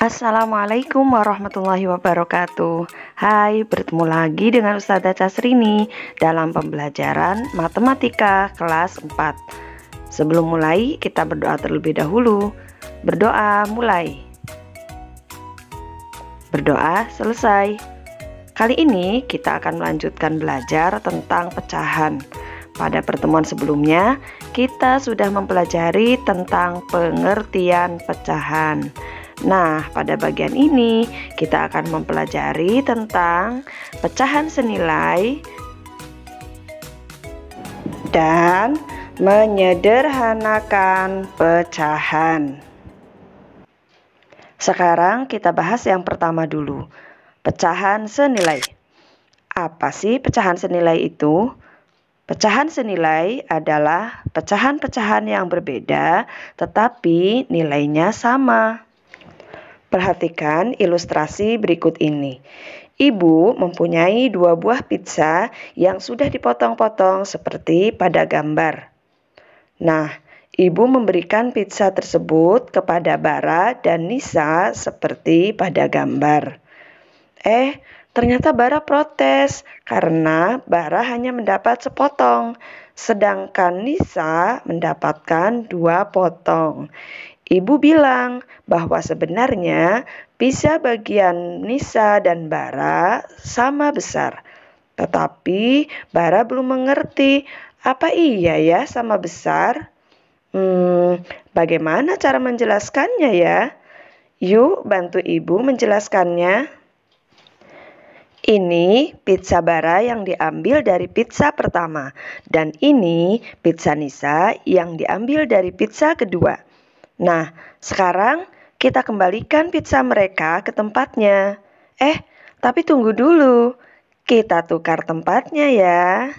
Assalamualaikum warahmatullahi wabarakatuh. Hai, bertemu lagi dengan Ustazah Casrini dalam pembelajaran Matematika kelas 4. Sebelum mulai, kita berdoa terlebih dahulu. Berdoa mulai. Berdoa selesai. Kali ini kita akan melanjutkan belajar tentang pecahan. Pada pertemuan sebelumnya, kita sudah mempelajari tentang pengertian pecahan. Nah, pada bagian ini kita akan mempelajari tentang pecahan senilai dan menyederhanakan pecahan. Sekarang kita bahas yang pertama dulu, pecahan senilai. Apa sih pecahan senilai itu? Pecahan senilai adalah pecahan-pecahan yang berbeda tetapi nilainya sama. Perhatikan ilustrasi berikut ini. Ibu mempunyai 2 buah pizza yang sudah dipotong-potong seperti pada gambar. Nah, ibu memberikan pizza tersebut kepada Bara dan Nisa seperti pada gambar. Ternyata Bara protes karena Bara hanya mendapat sepotong, sedangkan Nisa mendapatkan 2 potong. Ibu bilang bahwa sebenarnya pizza bagian Nisa dan Bara sama besar. Tetapi Bara belum mengerti, apa iya ya sama besar? Bagaimana cara menjelaskannya ya? Yuk bantu ibu menjelaskannya. Ini pizza Bara yang diambil dari pizza pertama, dan ini pizza Nisa yang diambil dari pizza kedua. Nah, sekarang kita kembalikan pizza mereka ke tempatnya. Tapi tunggu dulu. Kita tukar tempatnya ya.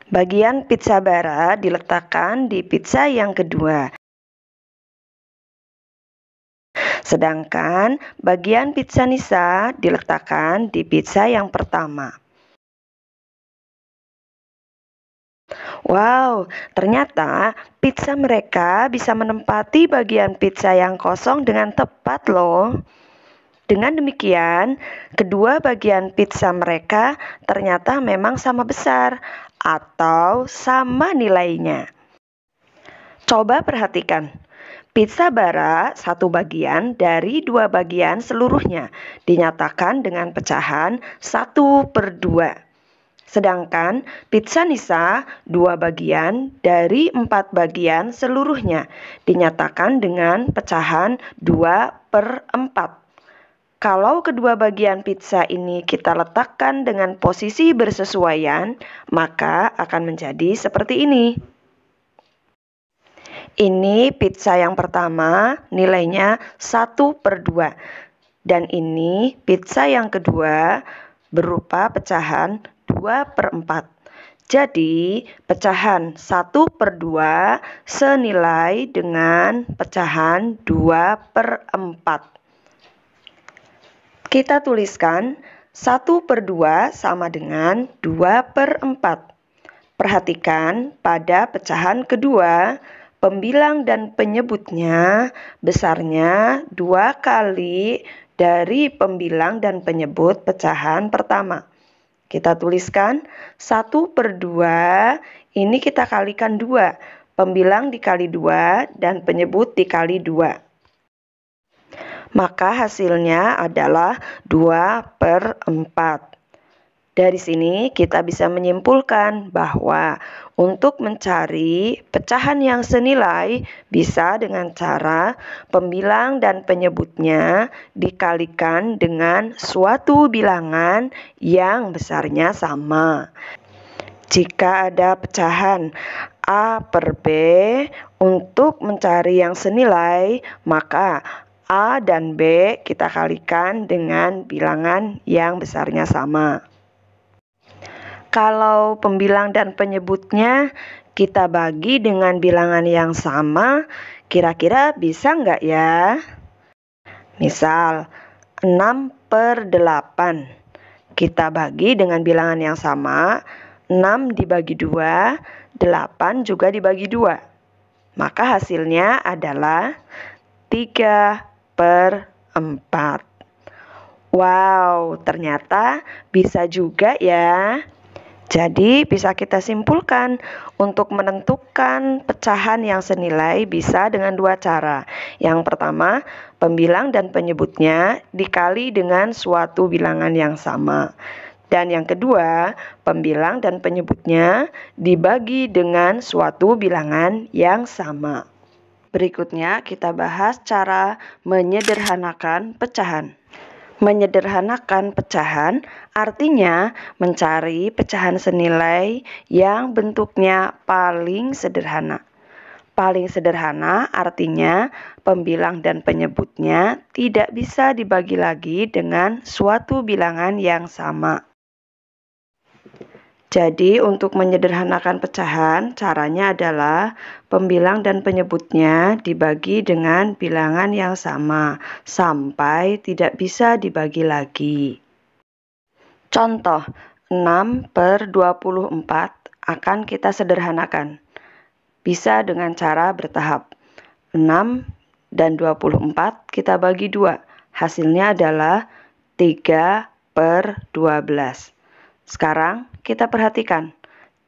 Bagian pizza Bara diletakkan di pizza yang kedua. Sedangkan bagian pizza Nisa diletakkan di pizza yang pertama. Wow, ternyata pizza mereka bisa menempati bagian pizza yang kosong dengan tepat loh. Dengan demikian, kedua bagian pizza mereka ternyata memang sama besar atau sama nilainya. Coba perhatikan. Pizza Bara 1 bagian dari 2 bagian seluruhnya dinyatakan dengan pecahan 1/2. Sedangkan pizza Nisa 2 bagian dari 4 bagian seluruhnya dinyatakan dengan pecahan 2/4. Kalau kedua bagian pizza ini kita letakkan dengan posisi bersesuaian, maka akan menjadi seperti ini. Ini pizza yang pertama, nilainya 1/2. Dan ini pizza yang kedua berupa pecahan 2/4. Jadi, pecahan 1/2 senilai dengan pecahan 2/4. Kita tuliskan 1/2 sama dengan 2/4. Perhatikan pada pecahan kedua, pembilang dan penyebutnya besarnya 2 kali dari pembilang dan penyebut pecahan pertama. Kita tuliskan 1/2, ini kita kalikan 2. Pembilang dikali 2 dan penyebut dikali 2. Maka hasilnya adalah 2/4. Dari sini kita bisa menyimpulkan bahwa untuk mencari pecahan yang senilai bisa dengan cara pembilang dan penyebutnya dikalikan dengan suatu bilangan yang besarnya sama. Jika ada pecahan A/B, untuk mencari yang senilai, maka A dan B kita kalikan dengan bilangan yang besarnya sama. Kalau pembilang dan penyebutnya kita bagi dengan bilangan yang sama, kira-kira bisa nggak ya? Misal 6/8. Kita bagi dengan bilangan yang sama, 6 dibagi 2, 8 juga dibagi 2. Maka hasilnya adalah 3/4. 4. Wow, ternyata bisa juga ya. Jadi bisa kita simpulkan, untuk menentukan pecahan yang senilai bisa dengan dua cara. Yang pertama, pembilang dan penyebutnya dikali dengan suatu bilangan yang sama. Dan yang kedua, pembilang dan penyebutnya dibagi dengan suatu bilangan yang sama. Berikutnya kita bahas cara menyederhanakan pecahan. Menyederhanakan pecahan artinya mencari pecahan senilai yang bentuknya paling sederhana. Paling sederhana artinya pembilang dan penyebutnya tidak bisa dibagi lagi dengan suatu bilangan yang sama. Jadi untuk menyederhanakan pecahan, caranya adalah pembilang dan penyebutnya dibagi dengan bilangan yang sama, sampai tidak bisa dibagi lagi. Contoh, 6/24 akan kita sederhanakan. Bisa dengan cara bertahap. 6 dan 24 kita bagi 2. Hasilnya adalah 3/12. Sekarang kita perhatikan,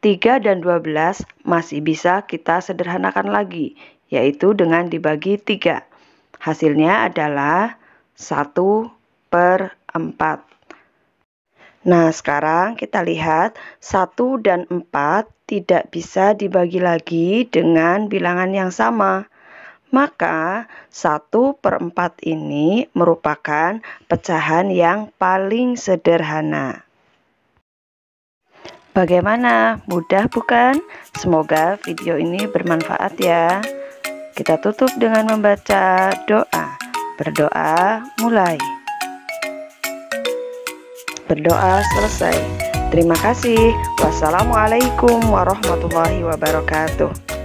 3 dan 12 masih bisa kita sederhanakan lagi, yaitu dengan dibagi 3. Hasilnya adalah 1/4. Nah, sekarang kita lihat 1 dan 4 tidak bisa dibagi lagi dengan bilangan yang sama. Maka 1/4 ini merupakan pecahan yang paling sederhana. Bagaimana? Mudah bukan? Semoga video ini bermanfaat ya. Kita tutup dengan membaca doa. Berdoa mulai. Berdoa selesai. Terima kasih. Wassalamualaikum warahmatullahi wabarakatuh.